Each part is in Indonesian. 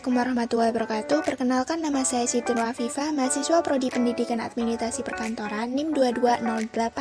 Assalamualaikum warahmatullahi wabarakatuh. Perkenalkan, nama saya Siti Nur Afifah, mahasiswa Prodi Pendidikan Administrasi Perkantoran NIM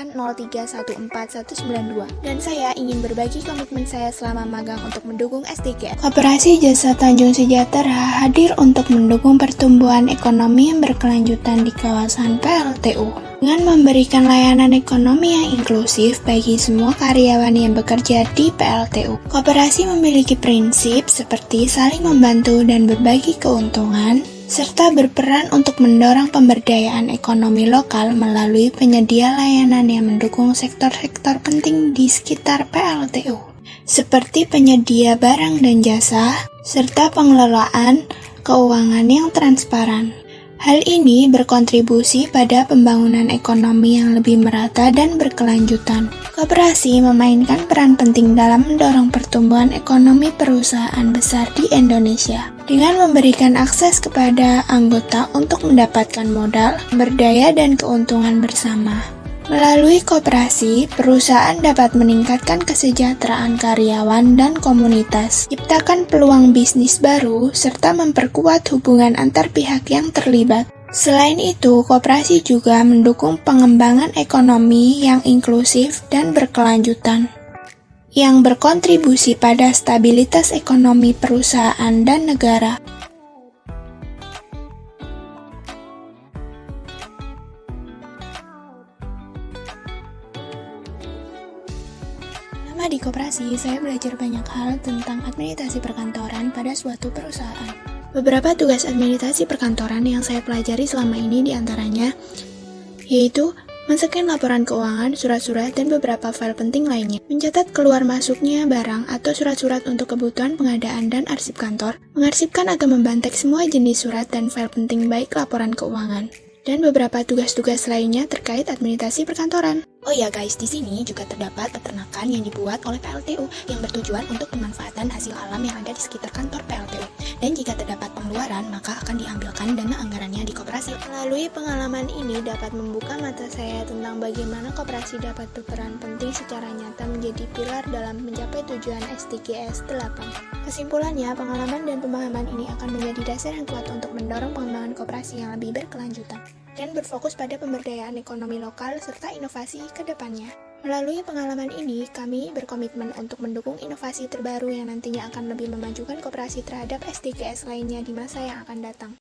220803149192. Dan saya ingin berbagi komitmen saya selama magang untuk mendukung SDGs. Koperasi Jasa Tanjung Sejahtera hadir untuk mendukung pertumbuhan ekonomi yang berkelanjutan di kawasan PLTU. Dengan memberikan layanan ekonomi yang inklusif bagi semua karyawan yang bekerja di PLTU. Koperasi memiliki prinsip seperti saling membantu dan berbagi keuntungan, serta berperan untuk mendorong pemberdayaan ekonomi lokal melalui penyedia layanan yang mendukung sektor-sektor penting di sekitar PLTU, seperti penyedia barang dan jasa, serta pengelolaan keuangan yang transparan. Hal ini berkontribusi pada pembangunan ekonomi yang lebih merata dan berkelanjutan. Koperasi memainkan peran penting dalam mendorong pertumbuhan ekonomi perusahaan besar di Indonesia dengan memberikan akses kepada anggota untuk mendapatkan modal, berdaya, dan keuntungan bersama. Melalui koperasi, perusahaan dapat meningkatkan kesejahteraan karyawan dan komunitas, ciptakan peluang bisnis baru, serta memperkuat hubungan antar pihak yang terlibat. Selain itu, koperasi juga mendukung pengembangan ekonomi yang inklusif dan berkelanjutan, yang berkontribusi pada stabilitas ekonomi perusahaan dan negara. Selama di koperasi, saya belajar banyak hal tentang administrasi perkantoran pada suatu perusahaan. Beberapa tugas administrasi perkantoran yang saya pelajari selama ini diantaranya yaitu men-scan laporan keuangan, surat-surat, dan beberapa file penting lainnya, mencatat keluar masuknya barang atau surat-surat untuk kebutuhan pengadaan dan arsip kantor, mengarsipkan atau membantek semua jenis surat dan file penting baik laporan keuangan, dan beberapa tugas-tugas lainnya terkait administrasi perkantoran. Oh ya guys, di sini juga terdapat peternakan yang dibuat oleh PLTU yang bertujuan untuk pemanfaatan hasil alam yang ada di sekitar kantor PLTU. Dan jika terdapat pengeluaran, maka akan diambilkan dana anggarannya di koperasi. Melalui pengalaman ini dapat membuka mata saya tentang bagaimana koperasi dapat berperan penting secara nyata menjadi pilar dalam mencapai tujuan SDGs 8. Kesimpulannya, pengalaman dan pemahaman ini akan menjadi dasar yang kuat untuk mendorong pengembangan koperasi yang lebih berkelanjutan dan berfokus pada pemberdayaan ekonomi lokal serta inovasi ke depannya. Melalui pengalaman ini, kami berkomitmen untuk mendukung inovasi terbaru yang nantinya akan lebih memajukan koperasi terhadap SDGs lainnya di masa yang akan datang.